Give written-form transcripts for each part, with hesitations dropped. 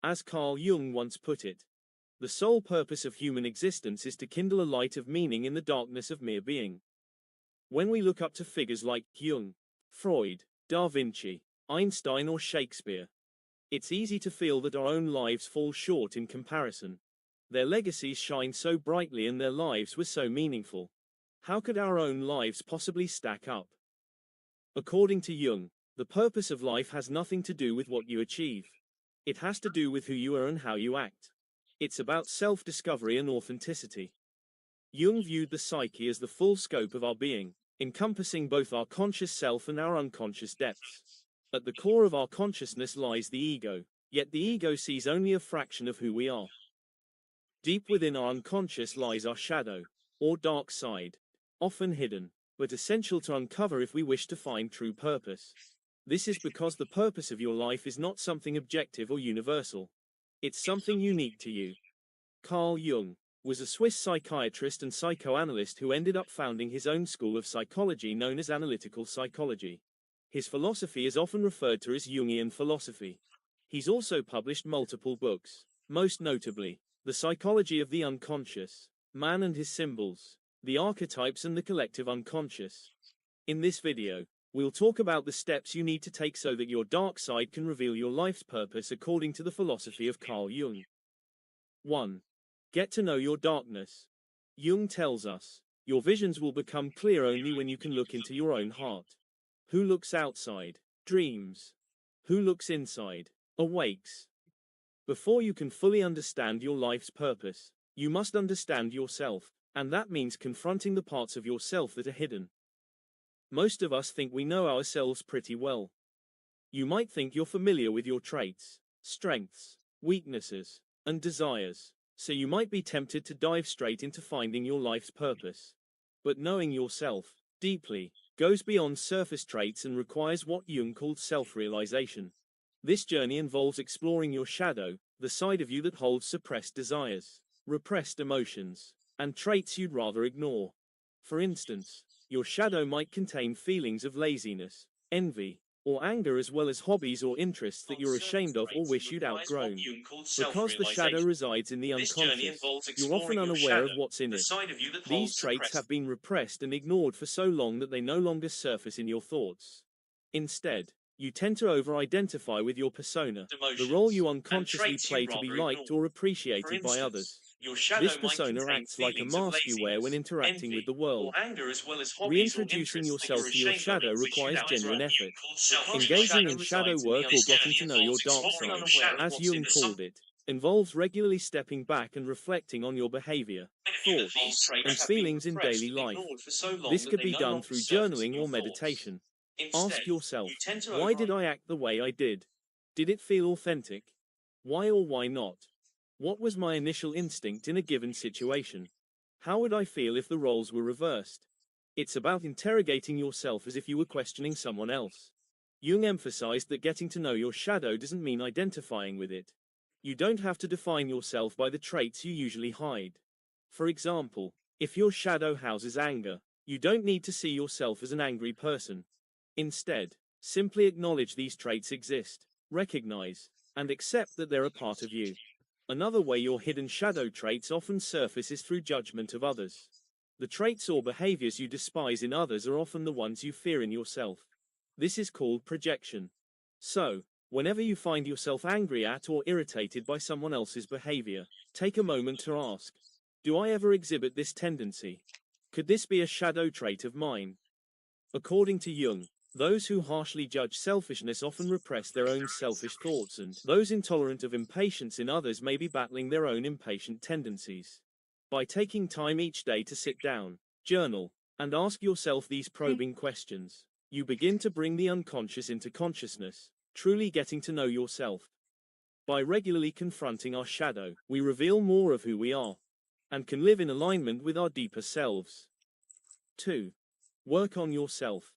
As Carl Jung once put it, the sole purpose of human existence is to kindle a light of meaning in the darkness of mere being. When we look up to figures like Jung, Freud, Da Vinci, Einstein or Shakespeare, it's easy to feel that our own lives fall short in comparison. Their legacies shine so brightly and their lives were so meaningful. How could our own lives possibly stack up? According to Jung, the purpose of life has nothing to do with what you achieve. It has to do with who you are and how you act. It's about self-discovery and authenticity. Jung viewed the psyche as the full scope of our being, encompassing both our conscious self and our unconscious depths. At the core of our consciousness lies the ego, yet the ego sees only a fraction of who we are. Deep within our unconscious lies our shadow, or dark side, often hidden, but essential to uncover if we wish to find true purpose. This is because the purpose of your life is not something objective or universal. It's something unique to you. Carl Jung was a Swiss psychiatrist and psychoanalyst who ended up founding his own school of psychology known as Analytical Psychology. His philosophy is often referred to as Jungian Philosophy. He's also published multiple books, most notably, The Psychology of the Unconscious, Man and His Symbols, The Archetypes and the Collective Unconscious. In this video, we'll talk about the steps you need to take so that your dark side can reveal your life's purpose according to the philosophy of Carl Jung. 1. Get to know your darkness. Jung tells us, your visions will become clear only when you can look into your own heart. Who looks outside, dreams. Who looks inside, awakes. Before you can fully understand your life's purpose, you must understand yourself, and that means confronting the parts of yourself that are hidden. Most of us think we know ourselves pretty well. You might think you're familiar with your traits, strengths, weaknesses, and desires, so you might be tempted to dive straight into finding your life's purpose. But knowing yourself, deeply, goes beyond surface traits and requires what Jung called self-realization. This journey involves exploring your shadow, the side of you that holds suppressed desires, repressed emotions, and traits you'd rather ignore. For instance, your shadow might contain feelings of laziness, envy, or anger as well as hobbies or interests that you're ashamed of or wish you'd outgrown. Because the shadow resides in the unconscious, you're often unaware of what's in it. These traits have been repressed and ignored for so long that they no longer surface in your thoughts. Instead, you tend to over-identify with your persona, the role you unconsciously play to be liked or appreciated by others. This persona acts like a mask you wear when interacting with the world. Reintroducing yourself to your shadow requires genuine effort. Engaging in shadow work or getting to know your dark side, as Jung called it, involves regularly stepping back and reflecting on your behavior, thoughts, and feelings in daily life. This could be done through journaling or meditation. Ask yourself, why did I act the way I did? Did it feel authentic? Why or why not? What was my initial instinct in a given situation? How would I feel if the roles were reversed? It's about interrogating yourself as if you were questioning someone else. Jung emphasized that getting to know your shadow doesn't mean identifying with it. You don't have to define yourself by the traits you usually hide. For example, if your shadow houses anger, you don't need to see yourself as an angry person. Instead, simply acknowledge these traits exist, recognize, and accept that they're a part of you. Another way your hidden shadow traits often surface is through judgment of others. The traits or behaviors you despise in others are often the ones you fear in yourself. This is called projection. So, whenever you find yourself angry at or irritated by someone else's behavior, take a moment to ask, do I ever exhibit this tendency? Could this be a shadow trait of mine? According to Jung, those who harshly judge selfishness often repress their own selfish thoughts, and those intolerant of impatience in others may be battling their own impatient tendencies. By taking time each day to sit down, journal, and ask yourself these probing questions, you begin to bring the unconscious into consciousness, truly getting to know yourself. By regularly confronting our shadow, we reveal more of who we are, and can live in alignment with our deeper selves. 2. Work on yourself.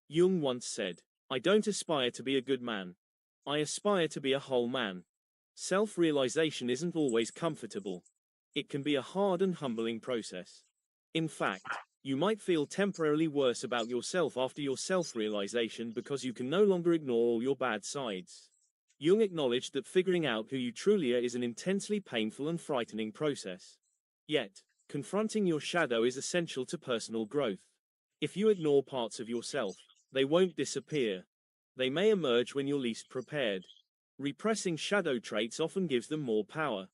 Jung once said, I don't aspire to be a good man. I aspire to be a whole man. Self-realization isn't always comfortable. It can be a hard and humbling process. In fact, you might feel temporarily worse about yourself after your self-realization because you can no longer ignore all your bad sides. Jung acknowledged that figuring out who you truly are is an intensely painful and frightening process. Yet, confronting your shadow is essential to personal growth. If you ignore parts of yourself, they won't disappear. They may emerge when you're least prepared. Repressing shadow traits often gives them more power.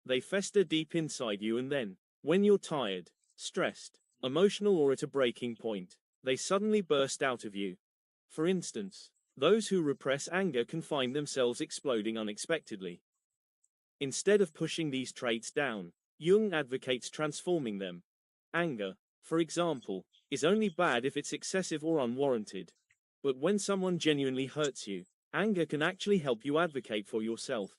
They fester deep inside you, and then, when you're tired, stressed, emotional, or at a breaking point, they suddenly burst out of you. For instance, those who repress anger can find themselves exploding unexpectedly. Instead of pushing these traits down, Jung advocates transforming them. Anger, for example, is only bad if it's excessive or unwarranted. But when someone genuinely hurts you, anger can actually help you advocate for yourself.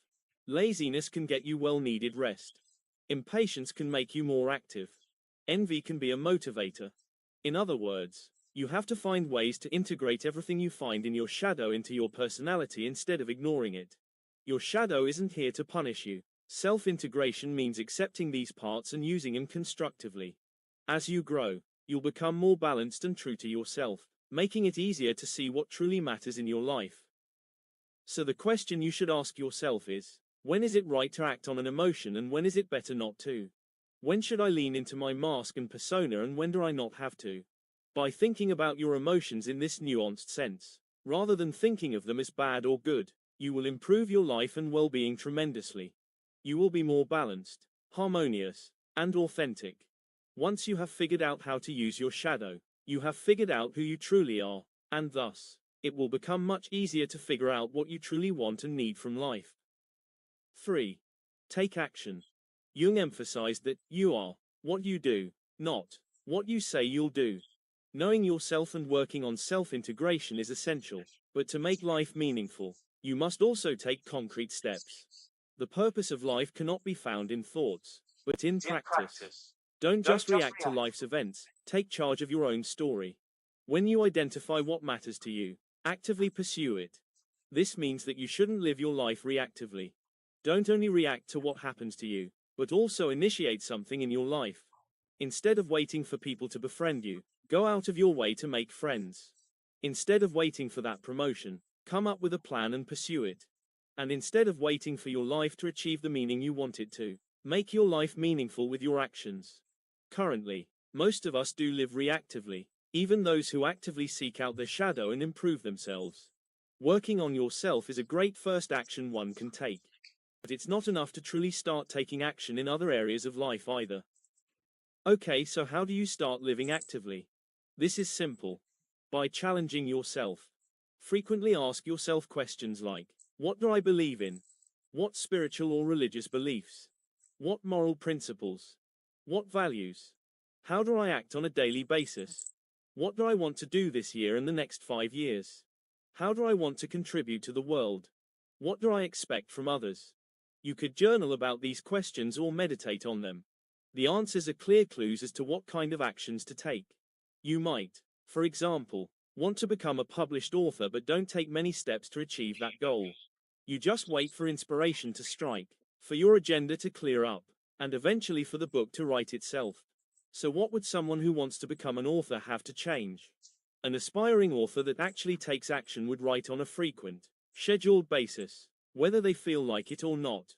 Laziness can get you well-needed rest. Impatience can make you more active. Envy can be a motivator. In other words, you have to find ways to integrate everything you find in your shadow into your personality instead of ignoring it. Your shadow isn't here to punish you. Self-integration means accepting these parts and using them constructively. As you grow, you'll become more balanced and true to yourself, making it easier to see what truly matters in your life. So the question you should ask yourself is, when is it right to act on an emotion and when is it better not to? When should I lean into my mask and persona and when do I not have to? By thinking about your emotions in this nuanced sense, rather than thinking of them as bad or good, you will improve your life and well-being tremendously. You will be more balanced, harmonious, and authentic. Once you have figured out how to use your shadow, you have figured out who you truly are, and thus, it will become much easier to figure out what you truly want and need from life. 3. Take action. Jung emphasized that you are what you do, not what you say you'll do. Knowing yourself and working on self-integration is essential, but to make life meaningful, you must also take concrete steps. The purpose of life cannot be found in thoughts, but in practice. Don't just react to life's events, take charge of your own story. When you identify what matters to you, actively pursue it. This means that you shouldn't live your life reactively. Don't only react to what happens to you, but also initiate something in your life. Instead of waiting for people to befriend you, go out of your way to make friends. Instead of waiting for that promotion, come up with a plan and pursue it. And instead of waiting for your life to achieve the meaning you want it to, make your life meaningful with your actions. Currently, most of us do live reactively, even those who actively seek out their shadow and improve themselves. Working on yourself is a great first action one can take. But it's not enough to truly start taking action in other areas of life either. Okay, so how do you start living actively? This is simple. By challenging yourself. Frequently ask yourself questions like, what do I believe in? What spiritual or religious beliefs? What moral principles? What values? How do I act on a daily basis? What do I want to do this year and the next 5 years? How do I want to contribute to the world? What do I expect from others? You could journal about these questions or meditate on them. The answers are clear clues as to what kind of actions to take. You might, for example, want to become a published author but don't take many steps to achieve that goal. You just wait for inspiration to strike, for your agenda to clear up, and eventually for the book to write itself. So what would someone who wants to become an author have to change? An aspiring author that actually takes action would write on a frequent, scheduled basis, whether they feel like it or not.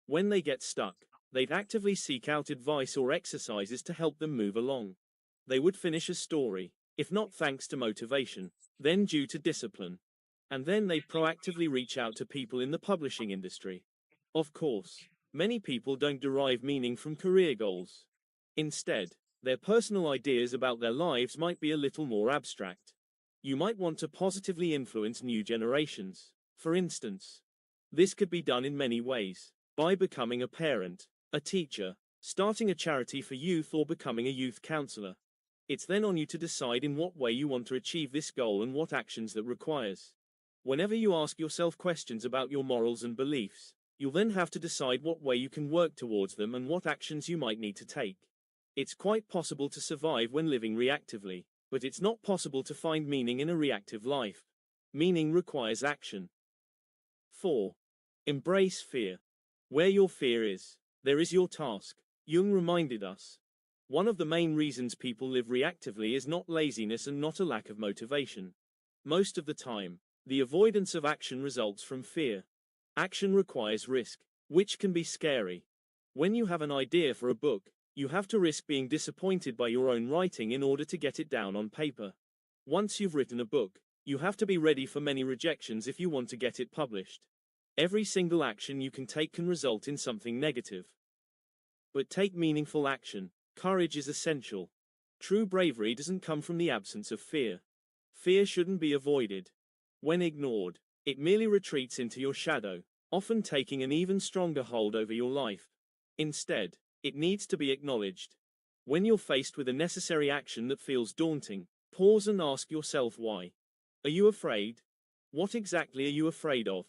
When they get stuck, they'd actively seek out advice or exercises to help them move along. They would finish a story, if not thanks to motivation, then due to discipline. And then they proactively reach out to people in the publishing industry. Of course, many people don't derive meaning from career goals. Instead, their personal ideas about their lives might be a little more abstract. You might want to positively influence new generations, for instance. This could be done in many ways, by becoming a parent, a teacher, starting a charity for youth, or becoming a youth counselor. It's then on you to decide in what way you want to achieve this goal and what actions that requires. Whenever you ask yourself questions about your morals and beliefs, you'll then have to decide what way you can work towards them and what actions you might need to take. It's quite possible to survive when living reactively, but it's not possible to find meaning in a reactive life. Meaning requires action. 4. Embrace fear. Where your fear is, there is your task, Jung reminded us. One of the main reasons people live reactively is not laziness and not a lack of motivation. Most of the time, the avoidance of action results from fear. Action requires risk, which can be scary. When you have an idea for a book, you have to risk being disappointed by your own writing in order to get it down on paper. Once you've written a book, you have to be ready for many rejections if you want to get it published. Every single action you can take can result in something negative. But take meaningful action. Courage is essential. True bravery doesn't come from the absence of fear. Fear shouldn't be avoided. When ignored, it merely retreats into your shadow, often taking an even stronger hold over your life. Instead, it needs to be acknowledged. When you're faced with a necessary action that feels daunting, pause and ask yourself why. Are you afraid? What exactly are you afraid of?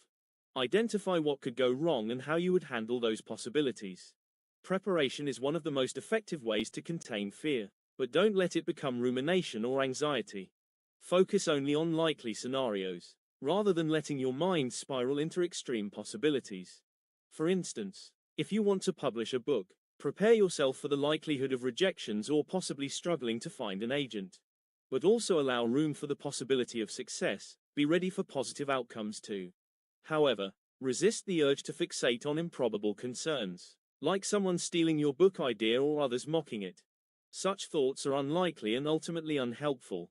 Identify what could go wrong and how you would handle those possibilities. Preparation is one of the most effective ways to contain fear, but don't let it become rumination or anxiety. Focus only on likely scenarios, rather than letting your mind spiral into extreme possibilities. For instance, if you want to publish a book, prepare yourself for the likelihood of rejections or possibly struggling to find an agent. But also allow room for the possibility of success. Be ready for positive outcomes too. However, resist the urge to fixate on improbable concerns, like someone stealing your book idea or others mocking it. Such thoughts are unlikely and ultimately unhelpful.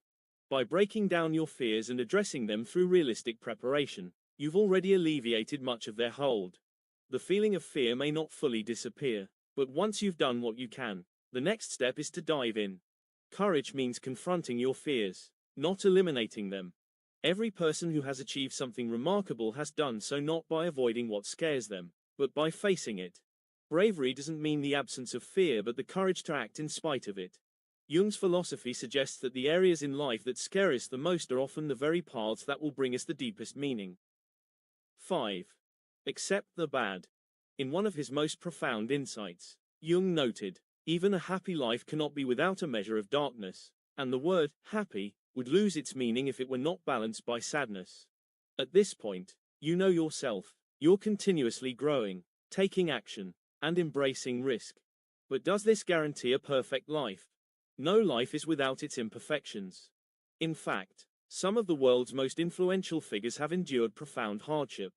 By breaking down your fears and addressing them through realistic preparation, you've already alleviated much of their hold. The feeling of fear may not fully disappear, but once you've done what you can, the next step is to dive in. Courage means confronting your fears, not eliminating them. Every person who has achieved something remarkable has done so not by avoiding what scares them, but by facing it. Bravery doesn't mean the absence of fear but the courage to act in spite of it. Jung's philosophy suggests that the areas in life that scare us the most are often the very paths that will bring us the deepest meaning. 5. Accept the bad. In one of his most profound insights, Jung noted, even a happy life cannot be without a measure of darkness, and the word happy would lose its meaning if it were not balanced by sadness. At this point, you know yourself, you're continuously growing, taking action, and embracing risk. But does this guarantee a perfect life? No life is without its imperfections. In fact, some of the world's most influential figures have endured profound hardship.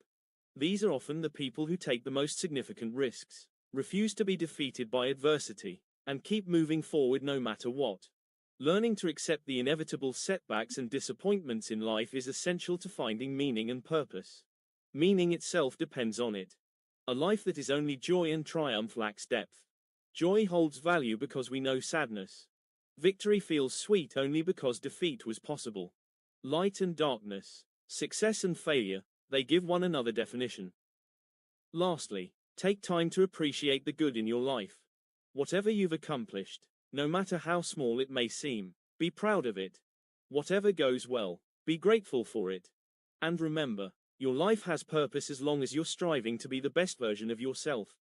These are often the people who take the most significant risks, refuse to be defeated by adversity, and keep moving forward no matter what. Learning to accept the inevitable setbacks and disappointments in life is essential to finding meaning and purpose. Meaning itself depends on it. A life that is only joy and triumph lacks depth. Joy holds value because we know sadness. Victory feels sweet only because defeat was possible. Light and darkness, success and failure, they give one another definition. Lastly, take time to appreciate the good in your life. Whatever you've accomplished, no matter how small it may seem, be proud of it. Whatever goes well, be grateful for it. And remember, your life has purpose as long as you're striving to be the best version of yourself.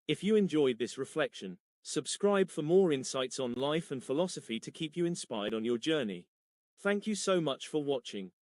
If you enjoyed this reflection, subscribe for more insights on life and philosophy to keep you inspired on your journey. Thank you so much for watching.